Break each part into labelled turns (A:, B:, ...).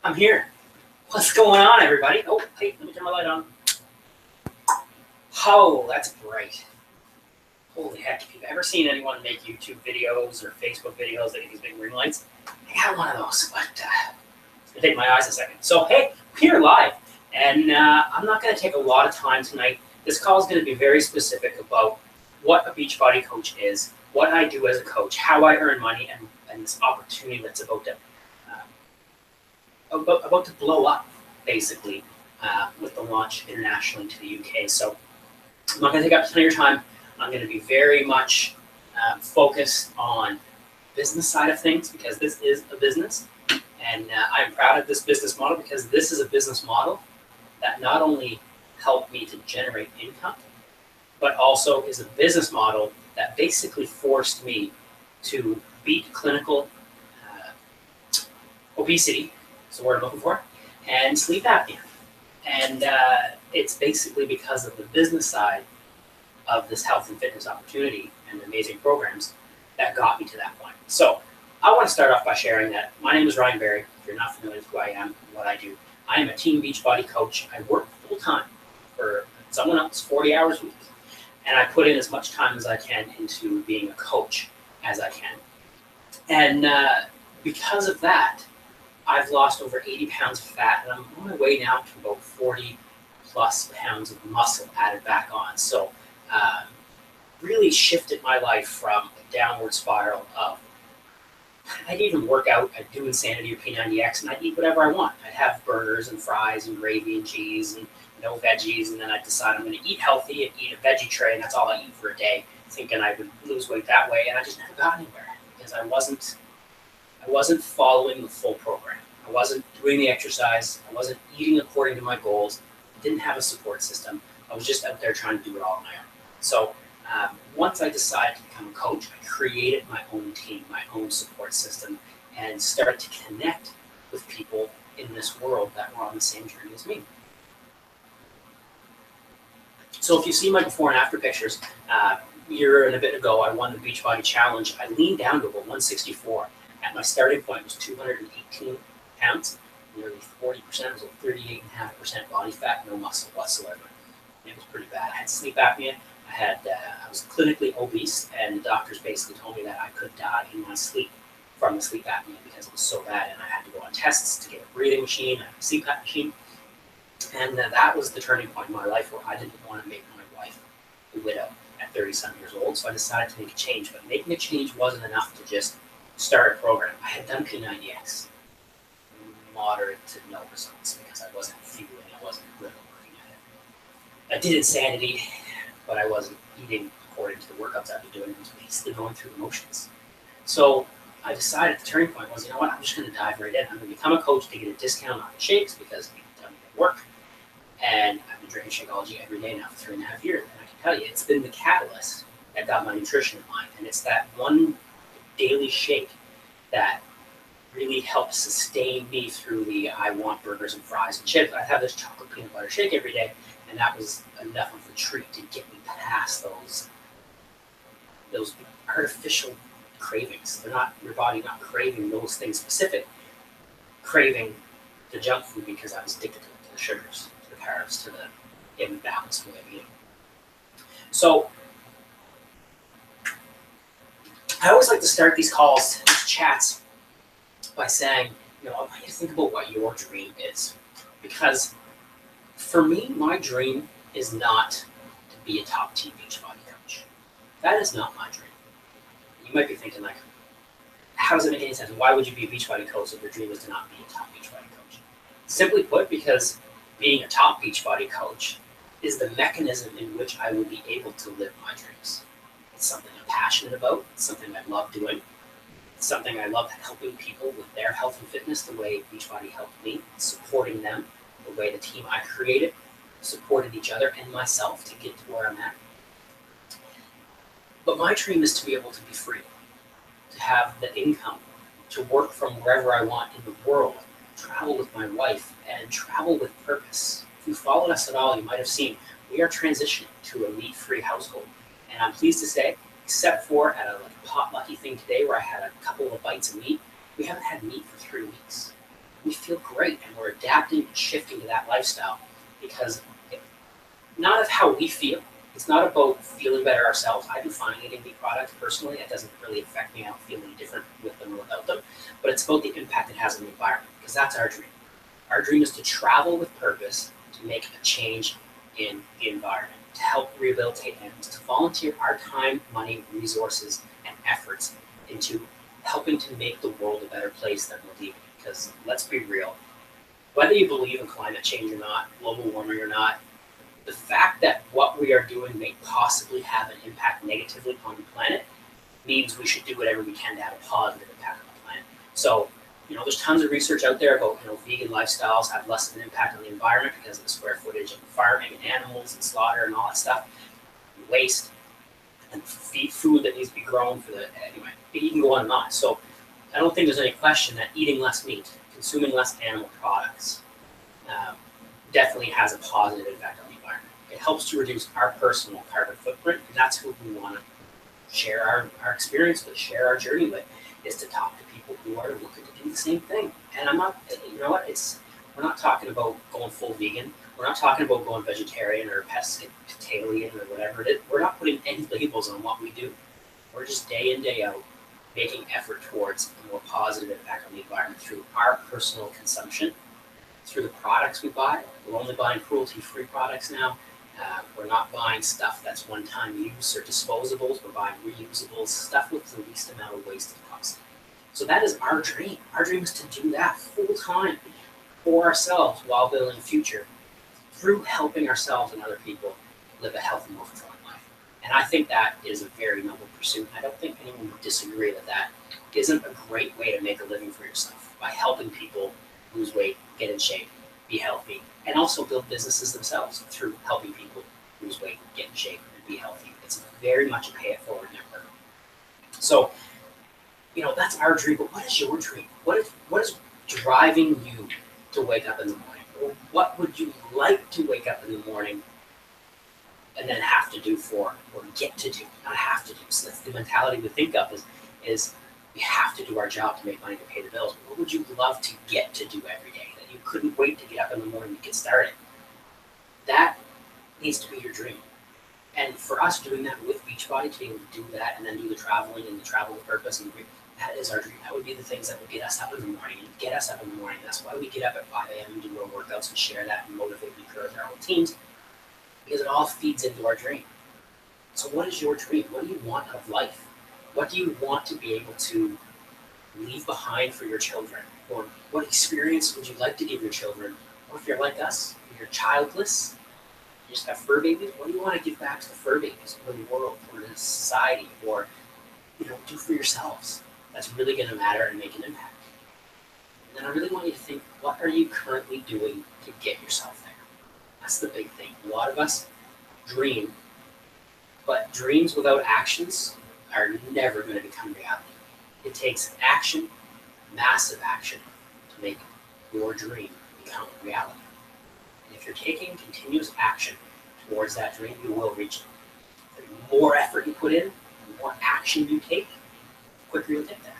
A: I'm here. What's going on, everybody? Oh, hey, let me turn my light on. Oh, that's bright. Holy heck, if you've ever seen anyone make YouTube videos or Facebook videos that have these big ring lights, I got one of those, but it's going to take my eyes a second. So, hey, we're live, and I'm not going to take a lot of time tonight. This call is going to be very specific about what a Beachbody coach is, what I do as a coach, how I earn money, and this opportunity that's about to blow up, basically, with the launch internationally to the UK. So I'm not going to take up a ton of your time. I'm going to be very much focused on business side of things because this is a business. And I'm proud of this business model because this is a business model that not only helped me to generate income, but also is a business model that basically forced me to beat clinical obesity, that's the word I'm looking for, and sleep apnea. And it's basically because of the business side of this health and fitness opportunity and the amazing programs that got me to that point. So I want to start off by sharing that my name is Ryan Berry. If you're not familiar with who I am and what I do, I am a Team Beachbody coach. I work full-time for someone else, 40 hours a week. And I put in as much time as I can into being a coach as I can. And because of that, I've lost over 80 pounds of fat, and I'm on my way now to about 40 plus pounds of muscle added back on. So really shifted my life from a downward spiral of, I'd even work out, I'd do Insanity or P90X, and I'd eat whatever I want. I'd have burgers and fries and gravy and cheese and no veggies, and then I'd decide I'm going to eat healthy and eat a veggie tray, and that's all I eat for a day, thinking I would lose weight that way, and I just never got anywhere because I wasn't following the full program. I wasn't doing the exercise. I wasn't eating according to my goals. I didn't have a support system. I was just out there trying to do it all on my own. So once I decided to become a coach, I created my own team, my own support system, and started to connect with people in this world that were on the same journey as me. So if you see my before and after pictures, a year and a bit ago, I won the Beachbody Challenge. I leaned down to about 164. At my starting point was 218 pounds. Nearly 40% was 38.5% body fat, no muscle whatsoever. It was pretty bad. I had sleep apnea. I was clinically obese, and the doctors basically told me that I could die in my sleep from the sleep apnea because it was so bad, and I had to go on tests to get a breathing machine, a CPAP machine. And that was the turning point in my life where I didn't want to make my wife a widow at 30-some years old, so I decided to make a change. But making a change wasn't enough to just start a program. I had done P90X, moderate to no results because I wasn't fueling, I wasn't really working at it. I did Insanity, but I wasn't eating according to the workouts I'd be doing. I was basically going through the motions. So I decided the turning point was, you know what, I'm just going to dive right in. I'm going to become a coach to get a discount on the shakes because people tell me they work. And I've been drinking Shakeology every day now for 3.5 years. And I can tell you, it's been the catalyst that got my nutrition in line. And it's that one daily shake that really helped sustain me through the I want burgers and fries and chips. I'd have this chocolate peanut butter shake every day, and that was enough of a treat to get me past those artificial cravings. They're not, your body not craving those things specific, craving the junk food because I was addicted to the sugars, to the carbs, to the imbalance way of eating. So I always like to start these calls, these chats, by saying, I want you to think about what your dream is. Because for me, my dream is not to be a top Team Beachbody coach. That is not my dream. You might be thinking, like, how does it make any sense? Why would you be a Beachbody coach if your dream is to not be a top Beachbody coach? Simply put, because being a top Beachbody coach is the mechanism in which I would be able to live my dreams. It's something I'm passionate about. It's something I love doing. It's something I love helping people with their health and fitness the way Beachbody helped me, supporting them the way the team I created supported each other and myself to get to where I'm at. But my dream is to be able to be free, to have the income, to work from wherever I want in the world, travel with my wife, and travel with purpose. If you followed us at all, you might have seen we are transitioning to a meat-free household. And I'm pleased to say, except for at a potlucky thing today where I had a couple of bites of meat, we haven't had meat for 3 weeks. We feel great, adapting and shifting to that lifestyle because not of how we feel. It's not about feeling better ourselves. I do fine eating meat products personally. It doesn't really affect me. I don't feel any different with them or without them. But it's about the impact it has on the environment because that's our dream. Our dream is to travel with purpose, to make a change in the environment, to help rehabilitate animals, to volunteer our time, money, resources, and efforts into helping to make the world a better place than we're leaving. Because let's be real, whether you believe in climate change or not, global warming or not, the fact that what we are doing may possibly have an impact negatively on the planet means we should do whatever we can to have a positive impact on the planet. So, there's tons of research out there about, vegan lifestyles have less of an impact on the environment because of the square footage of farming and animals and slaughter and all that stuff, and waste, and food that needs to be grown anyway, you can go on and on. So I don't think there's any question that eating less meat, consuming less animal products, definitely has a positive impact on the environment. It helps to reduce our personal carbon footprint, and that's who we want to share our experience with, share our journey with, is to talk to people who are looking to do the same thing. And we're not talking about going full vegan. We're not talking about going vegetarian or pescatarian or whatever it is. We're not putting any labels on what we do. We're just day in, day out making effort towards a more positive impact on the environment through our personal consumption, through the products we buy. We're only buying cruelty-free products now. We're not buying stuff that's one-time use or disposables. We're buying reusables, stuff with the least amount of waste as possible. So that is our dream. Our dream is to do that full-time for ourselves while building a future through helping ourselves and other people live a healthy, more fulfilling life. And I think that is a very noble pursuit. I don't think anyone would disagree that isn't a great way to make a living for yourself, by helping people lose weight, get in shape, be healthy, and also build businesses themselves through helping people lose weight, get in shape, and be healthy. It's very much a pay-it-forward network. So, that's our dream. But what is your dream? What is driving you to wake up in the morning? Or what would you like to wake up in the morning and then have to do or get to do, not have to do? So that's the mentality we think of is we have to do our job to make money to pay the bills. What would you love to get to do every day that you couldn't wait to get up in the morning to get started? That needs to be your dream. And for us doing that with Beachbody, to be able to do that and then do the traveling and the travel with purpose, and that is our dream. That would be the things that would get us up in the morning and get us up in the morning. That's why we get up at 5 a.m. and do our workouts and share that and motivate and encourage our own teams, because it all feeds into our dream. So what is your dream? What do you want out of life? What do you want to be able to leave behind for your children? Or what experience would you like to give your children? Or if you're like us, if you're childless, you just have fur babies, what do you want to give back to the fur babies or the world or the society, or do for yourselves? That's really going to matter and make an impact. And then I really want you to think, what are you currently doing to get yourself there? That's the big thing. A lot of us dream, but dreams without actions are never going to become reality. It takes action, massive action, to make your dream become reality. And if you're taking continuous action towards that dream, you will reach it. The more effort you put in, the more action you take, the quicker you'll get there.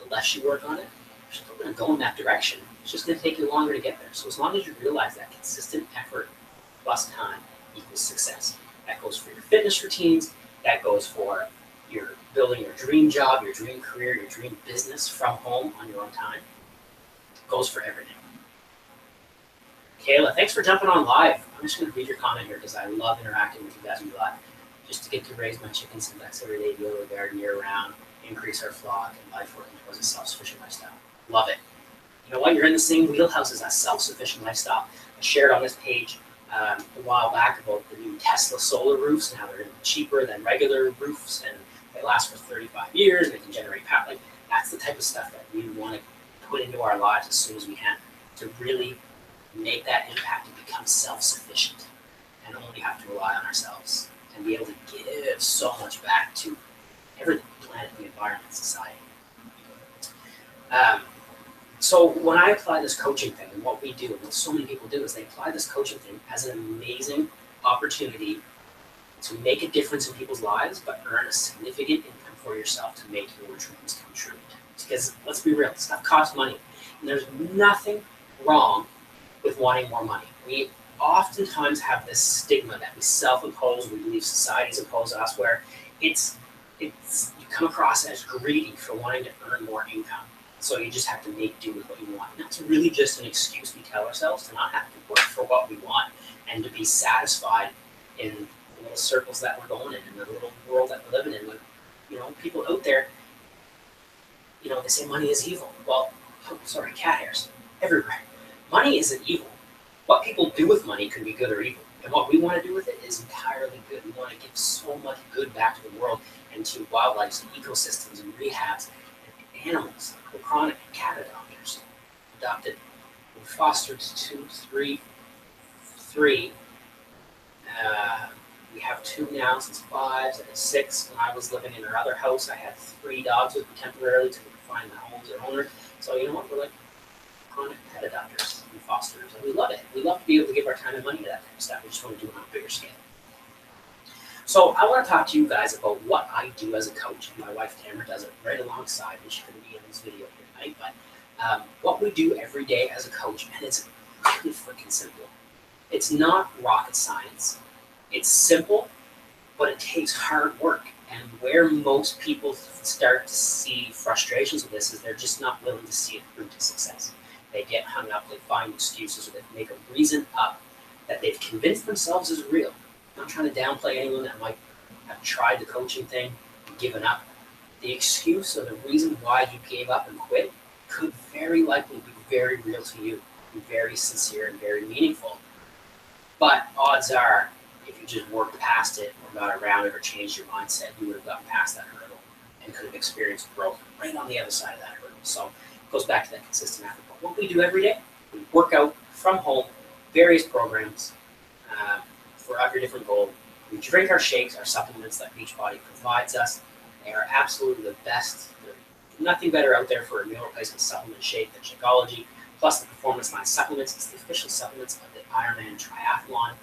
A: The less you work on it, you're still going to go in that direction. It's just going to take you longer to get there. So as long as you realize that consistent effort plus time equals success. That goes for your fitness routines. That goes for your building your dream job, your dream career, your dream business from home on your own time. It goes for everything. Kayla, thanks for jumping on live. I'm just going to read your comment here because I love interacting with you guys in live. Just to get to raise my chickens and ducks every day, build a garden year-round, increase our flock, and life working towards a self-sufficient lifestyle. Love it. You know what? You're in the same wheelhouse as that self-sufficient lifestyle. I shared on this page a while back about the new Tesla solar roofs and how they're cheaper than regular roofs, and they last for 35 years and they can generate power. Like, that's the type of stuff that we want to put into our lives as soon as we can to really make that impact and become self-sufficient and only have to rely on ourselves and be able to give so much back to everything, the planet, the environment, society. So when I apply this coaching thing, and what we do, and what so many people do, is they apply this coaching thing as an amazing opportunity to make a difference in people's lives, but earn a significant income for yourself to make your dreams come true. Because let's be real, stuff costs money. There's nothing wrong with wanting more money. We oftentimes have this stigma that we self-impose, we believe society's imposed on us, where it's you come across as greedy for wanting to earn more income. So you just have to make do with what you want. And that's really just an excuse we tell ourselves to not have to work for what we want and to be satisfied in the little circles that we're going in the little world that we're living in. With, people out there, they say money is evil. Well, cat hairs everywhere. Money isn't evil. What people do with money can be good or evil. And what we want to do with it is entirely good. We want to give so much good back to the world and to wildlife and ecosystems and rehabs and animals. We're chronic cat adopted. We fostered three. We have 2 now since 5, and 6. When I was living in our other house, I had 3 dogs with me temporarily until we could find the homes or owner. So you know what? We're like chronic pet adopters and fosterers, and we love it. We love to be able to give our time and money to that kind of stuff. We just want to do it on a bigger scale. So I want to talk to you guys about what I do as a coach. My wife Tamara does it right alongside me. She couldn't be in this video here tonight, but what we do every day as a coach, and it's really freaking simple. It's not rocket science. It's simple, but it takes hard work. And where most people start to see frustrations with this is they're just not willing to see it through to success. They get hung up, they find excuses, or they make a reason up that they've convinced themselves is real. I'm not trying to downplay anyone that might have tried the coaching thing and given up. The excuse or the reason why you gave up and quit could very likely be very real to you, be very sincere and very meaningful. But odds are, if you just worked past it or got around it or changed your mindset, you would have gotten past that hurdle and could have experienced growth right on the other side of that hurdle. So it goes back to that consistent effort. But what we do every day, we work out from home, various programs for every different goal. We drink our shakes, our supplements that Beachbody provides us. They are absolutely the best. There's nothing better out there for a meal replacement supplement shake than Shakeology, plus the Performance Line supplements. It's the official supplements of the Ironman Triathlon.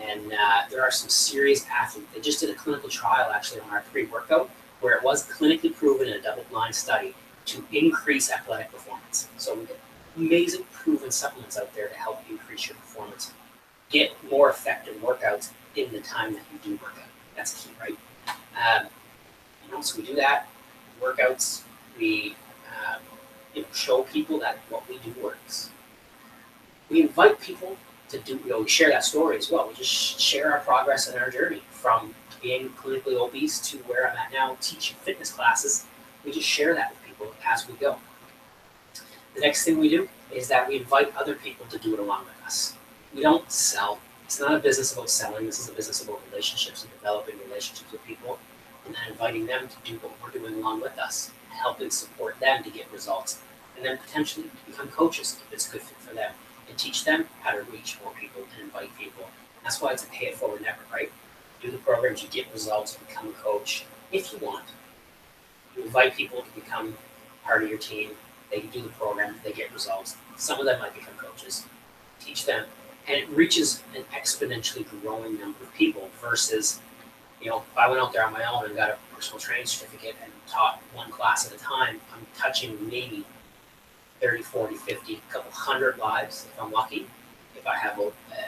A: And there are some serious athletes. They just did a clinical trial actually on our pre-workout where it was clinically proven in a double-blind study to increase athletic performance. So we get amazing proven supplements out there to help increase your performance. Get more effective workouts in the time that you do work out. That's key, right? So we do that. Workouts, we show people that what we do works. We invite people to do, we share that story as well. We just share our progress and our journey from being clinically obese to where I'm at now teaching fitness classes. We just share that with people as we go. The next thing we do is that we invite other people to do it along with us. We don't sell. It's not a business about selling. This is a business about relationships and developing relationships with people and then inviting them to do what we're doing along with us, helping support them to get results, and then potentially become coaches if it's a good fit for them, and teach them how to reach more people and invite people. That's why it's a pay-it-forward network, right? Do the programs, you get results, become a coach if you want. You invite people to become part of your team. They can do the program, they get results. Some of them might become coaches. Teach them, and it reaches an exponentially growing number of people versus, if I went out there on my own and got a personal training certificate and taught one class at a time, I'm touching maybe 30, 40, 50, a couple hundred lives if I'm lucky, if I have,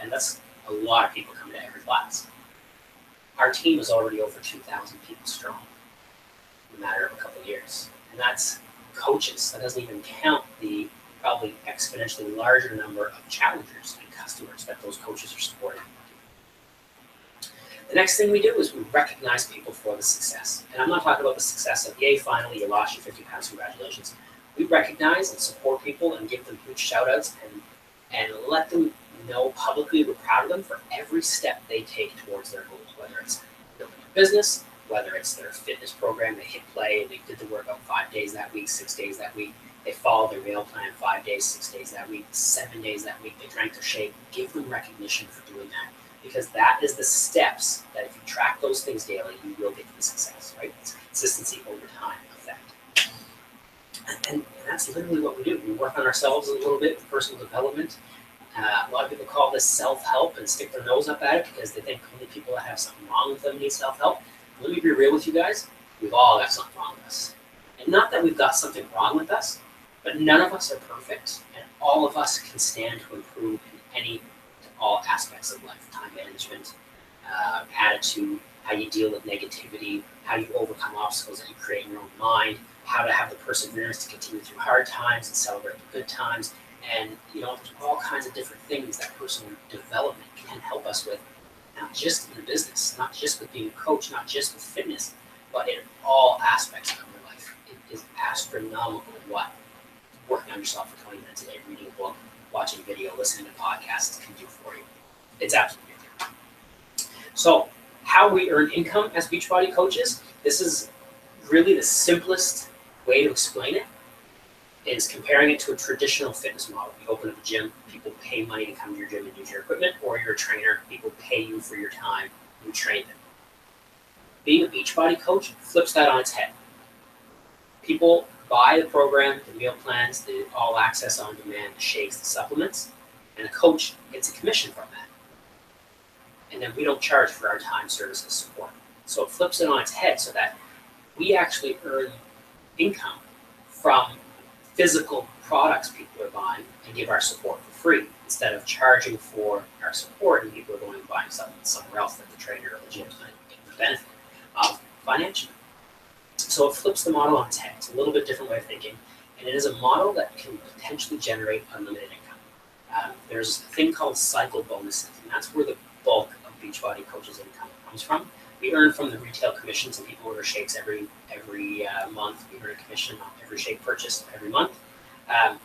A: and that's a lot of people coming to every class. Our team is already over 2,000 people strong in a matter of a couple of years. And that's coaches. That doesn't even count the probably exponentially larger number of challengers and customers that those coaches are supporting. The next thing we do is we recognize people for the success. And I'm not talking about the success of, yay, finally you lost your 50 pounds, congratulations. We recognize and support people and give them huge shout outs and let them know publicly we're proud of them for every step they take towards their goals, whether it's building a business, whether it's their fitness program, they hit play, they did the workout 5 days that week, 6 days that week, they followed their meal plan 5 days, 6 days that week, 7 days that week, they drank their shake. Give them recognition for doing that, because that is the steps that if you track those things daily, you will get to the success, right? It's consistency over time effect. And that's literally what we do. We work on ourselves a little bit with personal development. A lot of people call this self-help and stick their nose up at it because they think only people that have something wrong with them need self-help. Let me be real with you guys. We've all got something wrong with us. And not that we've got something wrong with us, But none of us are perfect, and all of us can stand to improve in all aspects of life: time management, attitude, how you deal with negativity, how you overcome obstacles that you create in your own mind, how to have the perseverance to continue through hard times and celebrate the good times. And there's all kinds of different things that personal development can help us with, not just in business, not just with being a coach, not just with fitness, but in all aspects of your life. It is astronomical what working on yourself for 20 minutes a day, reading a book, watching a video, listening to podcasts can do for you. It's absolutely amazing. So, how we earn income as Beachbody coaches, this is really the simplest way to explain it, is comparing it to a traditional fitness model. You open up a gym, people pay money to come to your gym and use your equipment, or you're a trainer, people pay you for your time, you train them. Being a Beachbody coach flips that on its head. People buy the program, the meal plans, the all access on demand, the shakes, the supplements, and a coach gets a commission from that. And then we don't charge for our time, service, and support. So it flips it on its head so that we actually earn income from physical products people are buying and give our support for free, instead of charging for our support and people are going and buying something somewhere else that the trainer or the gym is going to get the benefit of financially. So it flips the model on its head. It's a little bit different way of thinking, and it is a model that can potentially generate unlimited income. There's a thing called cycle bonuses, and that's where the bulk of Beachbody Coach's income comes from. We earn from the retail commissions, and people order shakes every month. We earn a commission on every shake purchase every month.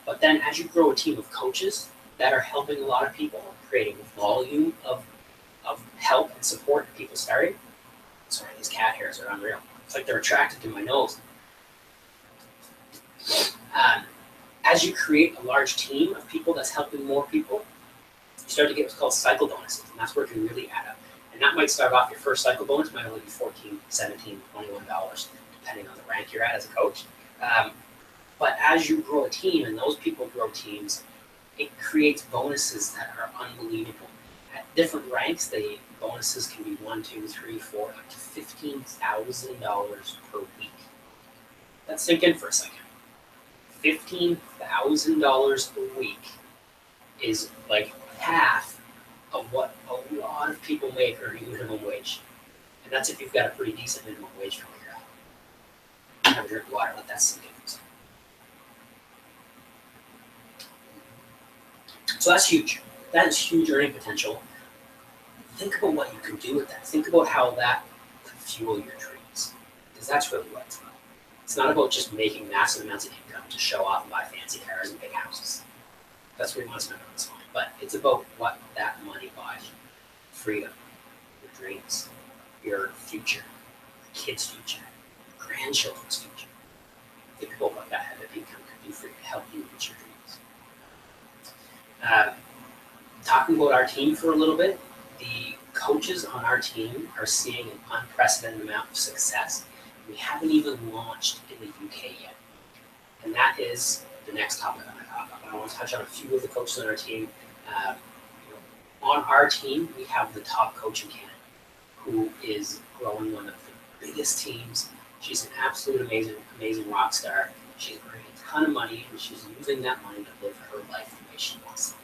A: But then as you grow a team of coaches that are helping a lot of people, creating volume of help and support to people starting. Sorry, these cat hairs are unreal. It's like they're attracted to my nose. As you create a large team of people that's helping more people, you start to get what's called cycle bonuses, and that's where it can really add up. And that might start off, your first cycle bonus might only be $14, $17, $21, depending on the rank you're at as a coach. But as you grow a team and those people grow teams, it creates bonuses that are unbelievable. At different ranks, the bonuses can be $1, $2, $3, $4, up to $15,000 per week. Let's sink in for a second. $15,000 a week is like half of what a lot of people make earning minimum wage. And that's if you've got a pretty decent minimum wage from where you're at. Have a drink of water, let that sink in. So that's huge. That is huge earning potential. Think about what you can do with that. Think about how that could fuel your dreams. Because that's really what it's about. It's not about just making massive amounts of income to show off and buy fancy cars and big houses. That's what we want to spend on this one. But it's about what that money buys you. Freedom, your dreams, your future, your kids' future, your grandchildren's future. Think about what that head of income could do for you to help you reach your dreams. Talking about our team for a little bit, the coaches on our team are seeing an unprecedented amount of success. We haven't even launched in the UK yet. And that is the next topic I'm going to talk about. I want to touch on a few of the coaches on our team. On our team, we have the top coach in Canada, who is growing one of the biggest teams. She's an absolute amazing rock star. She's earning a ton of money, and she's using that money to live her life the way she wants.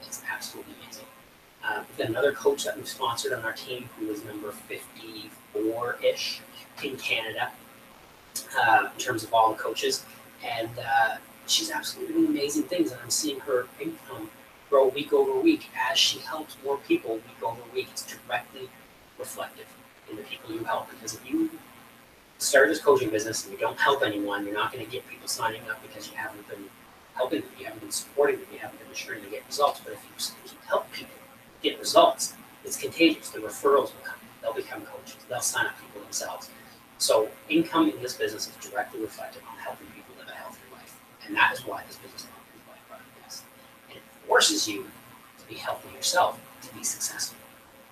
A: It's absolutely amazing. We've got another coach that we've sponsored on our team who is number 54-ish in Canada in terms of all the coaches. And she's absolutely doing amazing things. And I'm seeing her income grow week over week as she helps more people week over week. It's directly reflective in the people you help. Because if you start this coaching business and you don't help anyone, you're not going to get people signing up because you haven't been helping them, you haven't been supporting them, you haven't been ensuring they get results. But if you help people get results, it's contagious. The referrals will come. They'll become coaches. They'll sign up people themselves. So income in this business is directly reflected on helping people live a healthier life. And that is why this business model is why product is. And it forces you to be healthy yourself to be successful.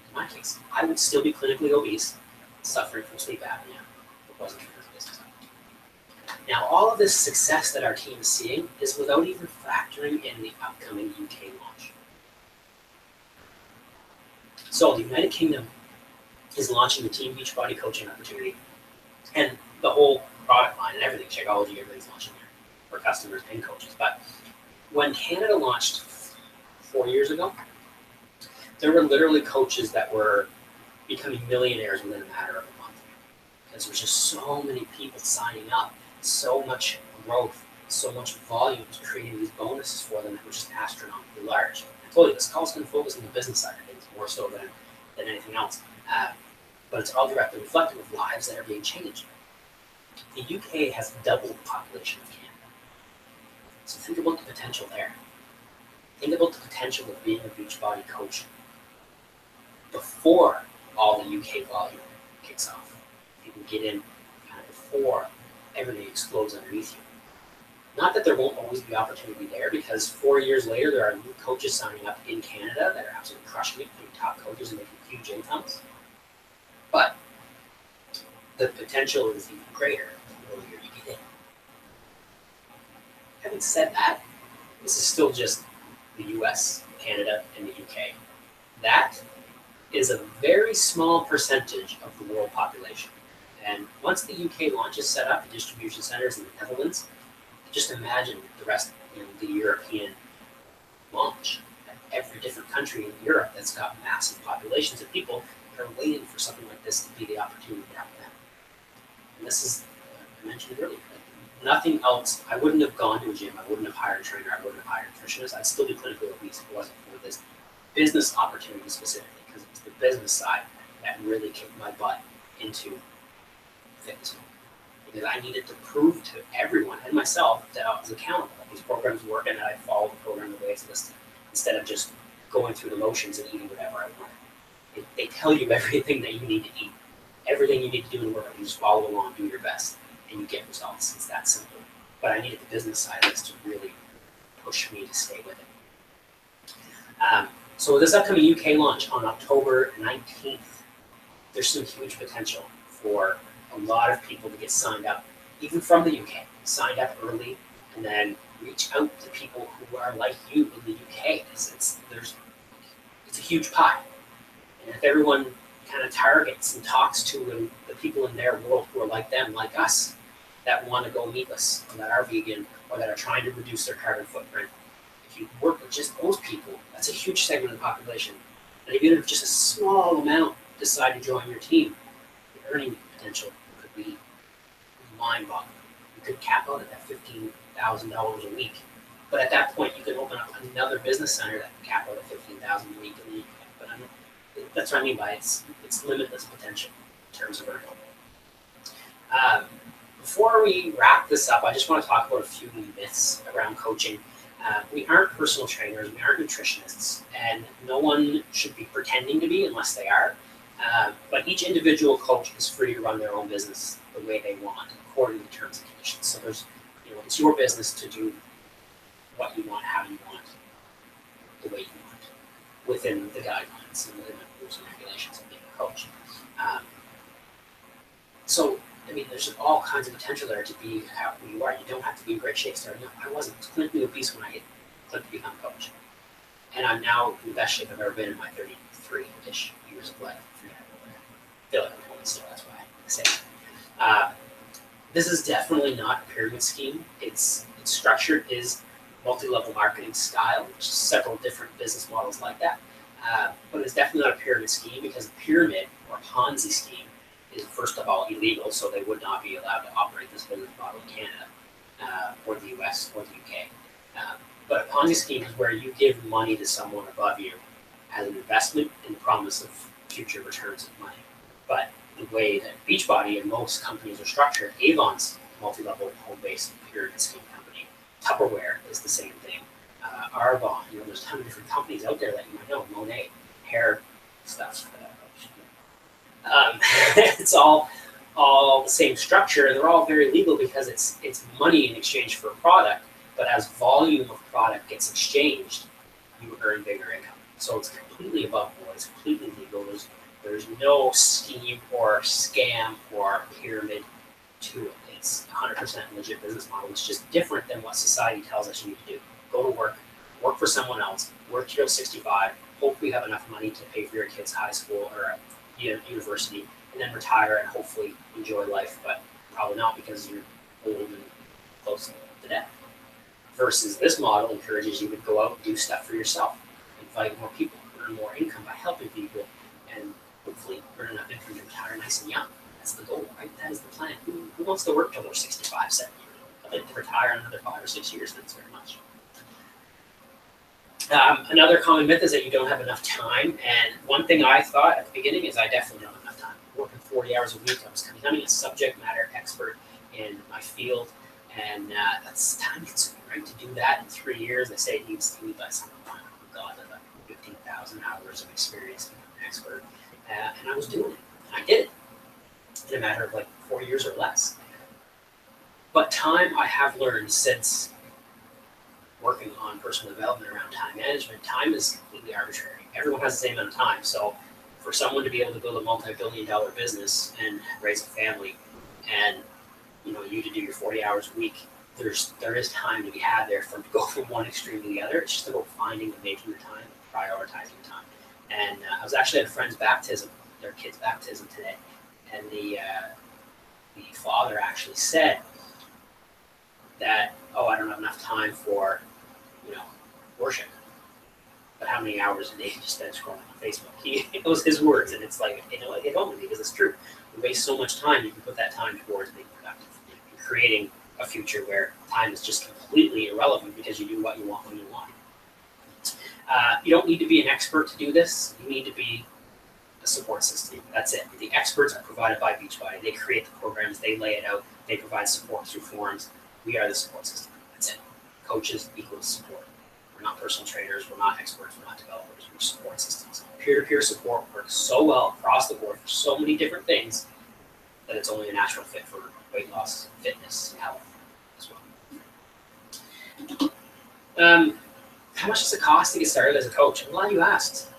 A: In my case, I would still be clinically obese, suffering from sleep apnea, if it wasn't for this business. Now, all of this success that our team is seeing is without even factoring in the upcoming UK launch. So the United Kingdom is launching the Team Beachbody coaching opportunity, and the whole product line and everything, Shakeology, everything's launching there. for customers and coaches. But when Canada launched 4 years ago, there were literally coaches that were becoming millionaires within a matter of a month because there's just so many people signing up, so much growth, so much volume to creating these bonuses for them that were just astronomically large. I told you, this call's going to focus on the business side of things more so than anything else. But it's all directly reflective of lives that are being changed. The UK has double the population of Canada. So think about the potential there. Think about the potential of being a Beachbody coach before all the UK volume kicks off. You can get in kind of before everything explodes underneath you. Not that there won't always be opportunity there, because 4 years later, there are new coaches signing up in Canada that are absolutely crushing it, being top coaches and making huge incomes. But the potential is even greater the earlier you get in. Having said that, this is still just the US, Canada, and the UK. That is a very small percentage of the world population. And once the UK launches set up the distribution centers in the Netherlands, just imagine the rest, the European launch. Every different country in Europe that's got massive populations of people that are waiting for something like this to be the opportunity to help them. And this is, I mentioned earlier, nothing else. I wouldn't have gone to a gym. I wouldn't have hired a trainer. I wouldn't have hired a nutritionist. I'd still be clinically obese if it wasn't for this business opportunity specifically, because it's the business side that really kicked my butt into fitness. Because I needed to prove to everyone and myself that I was accountable, that these programs work and that I followed the program the way it's listed, instead of just going through the motions and eating whatever I wanted. They tell you everything that you need to eat, everything you need to do in the workout. You just follow along, do your best, and you get results. It's that simple. But I needed the business side of this to really push me to stay with it. So this upcoming UK launch on October 19th, there's some huge potential for a lot of people to get signed up, even from the UK, signed up early, and then reach out to people who are like you in the UK. It's a huge pie. And if everyone kind of targets and talks to the people in their world who are like them, like us, that want to go meatless, or that are vegan, or that are trying to reduce their carbon footprint, if you work with just those people, that's a huge segment of the population. And even if just a small amount decide to join your team, the earning potential could be mind-boggling. You could cap out at that $15,000 a week. But at that point, you could open up another business center that can cap out at $15,000 a week. But that's what I mean by it's limitless potential in terms of earning. Before we wrap this up, I just want to talk about a few myths around coaching. We aren't personal trainers, we aren't nutritionists, and no one should be pretending to be unless they are. But each individual coach is free to run their own business the way they want, according to terms and conditions. So it's your business to do what you want, how you want, the way you want, within the guidelines and within the rules and regulations of being a coach. There's all kinds of potential there to be who you are. You don't have to be in great shape starting out. I wasn't. I was clinically obese when I clicked to become a coach. And I'm now in the best shape I've ever been in my 33-ish years of life. I feel like I'm 20 still, that's why I say that. This is definitely not a pyramid scheme. It's structured is multi-level marketing style, which is several different business models like that. But it's definitely not a pyramid scheme, because a pyramid or Ponzi scheme is, first of all, illegal, so they would not be allowed to operate this business model in Canada, or the US, or the UK. But a Ponzi scheme is where you give money to someone above you as an investment in the promise of future returns of money. But the way that Beachbody and most companies are structured, Avon's multi-level home-based pyramid scheme company, Tupperware is the same thing. Arbonne, there's a ton of different companies out there that you might know, Monet, hair stuff. It's all the same structure, and they're all very legal because it's money in exchange for a product. But as volume of product gets exchanged, you earn bigger income. So it's completely above board. It's completely legal. There's no scheme or scam or pyramid to it. It's 100% legit business model. It's just different than what society tells us you need to do. Go to work for someone else, work till 65, hopefully have enough money to pay for your kid's high school or university, and then retire and hopefully enjoy life, but probably not, because you're old and close to death. Versus this model encourages you to go out and do stuff for yourself, invite more people, earn more income by helping people, and hopefully earn enough income to retire nice and young. That's the goal, right? That is the plan. Who wants to work till they're 65, 70 years old? I'd like to retire in another 5 or 6 years. Thanks very much. Another common myth is that you don't have enough time. And one thing I thought at the beginning is I definitely don't have enough time. Working 40 hours a week, I was becoming a subject matter expert in my field. And that's time consuming, right? To do that in 3 years, they say it needs to be by some, oh God, like 15,000 hours of experience to become an expert. And I was doing it. And I did it in a matter of like 4 years or less. But time, I have learned since working on personal development around time management, time is completely arbitrary. Everyone has the same amount of time. So for someone to be able to build a multi-billion-dollar business and raise a family, and you to do your 40 hours a week, there is time to be had there to go from one extreme to the other. It's just about finding and making the time, prioritizing the time. And I was actually at a friend's baptism, their kid's baptism today, and the father actually said that, oh, I don't have enough time for worship. But how many hours a day do you spend scrolling on Facebook? It was his words, and it's like, it hit me because it's true. We waste so much time. You can put that time towards being productive and creating a future where time is just completely irrelevant because you do what you want when you want. You don't need to be an expert to do this. You need to be a support system. That's it. The experts are provided by Beachbody. They create the programs. They lay it out. They provide support through forums. We are the support system. That's it. Coaches equals support. We're not personal trainers. We're not experts. We're not developers. We're support systems. Peer-to-peer support works so well across the board for so many different things that it's only a natural fit for weight loss, fitness, and health as well. How much does it cost to get started as a coach? I'm glad you asked.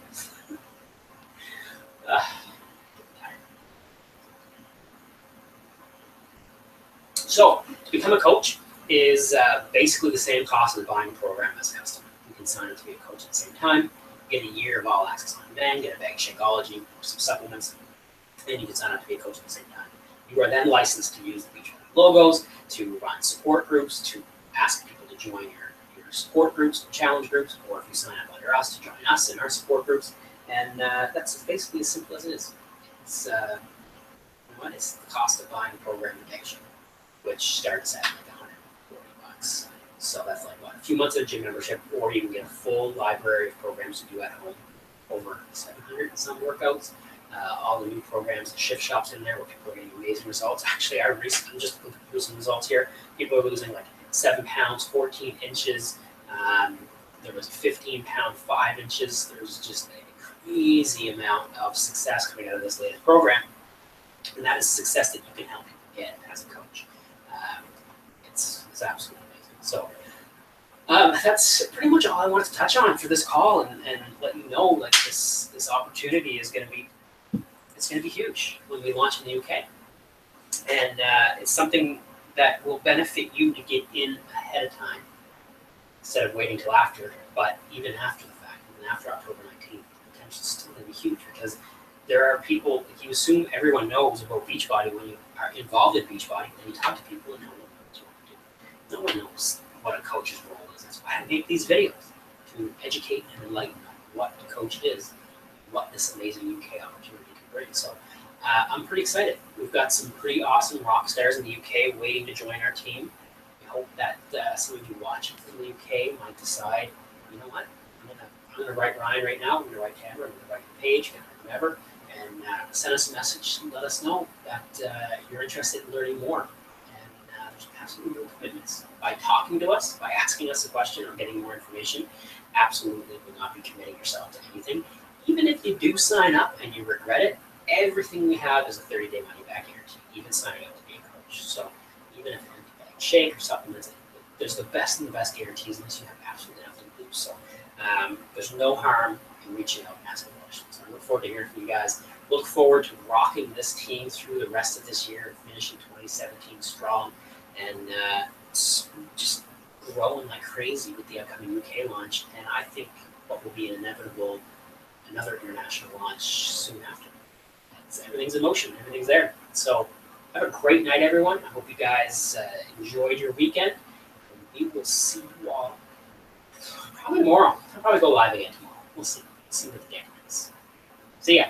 A: So, to become a coach is basically the same cost as buying a program as a customer. You can sign up to be a coach at the same time, get a year of all access on demand, get a bag of Shakeology, some supplements, and you can sign up to be a coach at the same time. You are then licensed to use the Beachbody logos, to run support groups, to ask people to join your support groups, challenge groups, or if you sign up under us, to join us in our support groups. And that's basically as simple as it is. It's it's the cost of buying a program membership, which starts at like $140. So that's like a few months of gym membership, or you can get a full library of programs to do at home, over 700 and some workouts. All the new programs, the shift shops in there where people are getting amazing results. Actually, I'm just looking through some results here. People are losing like 7 pounds, 14 inches. There was a 15-pound, 5 inches. There's just a crazy amount of success coming out of this latest program. And that is success that you can help people get as a coach. It's absolutely amazing. So that's pretty much all I wanted to touch on for this call, and let you know like this opportunity is going to be huge when we launch in the UK. And it's something that will benefit you to get in ahead of time instead of waiting till after. But even after the fact, even after October 19th, the potential is still going to be huge because there are people, like you assume everyone knows about Beachbody when you are involved in Beachbody, and you talk to people and no one knows what to do. No one knows what a coach's role is. That's why I make these videos, to educate and enlighten what a coach is, what this amazing UK opportunity can bring. So I'm pretty excited. We've got some pretty awesome rock stars in the UK waiting to join our team. We hope that some of you watching from the UK might decide, you know what, I'm going to write Ryan right now, I'm going to write Tamara, I'm going to write Paige, whoever, and send us a message and let us know that you're interested in learning more. And there's absolutely no commitments. By talking to us, by asking us a question or getting more information, absolutely will not be committing yourself to anything. Even if you do sign up and you regret it, everything we have is a 30-day money-back guarantee, even signing up to be a coach. So even if you shake or supplements, there's the best and the best guarantees unless you have absolutely nothing to lose. So there's no harm in reaching out and asking questions. I look forward to hearing from you guys. Look forward to rocking this team through the rest of this year, finishing 2017 strong, and just growing like crazy with the upcoming UK launch. And I think what will be an inevitable another international launch soon after. Everything's in motion. Everything's there. So have a great night, everyone. I hope you guys enjoyed your weekend. we will see you all probably tomorrow. I'll probably go live again tomorrow. We'll see. See what the game is. See ya.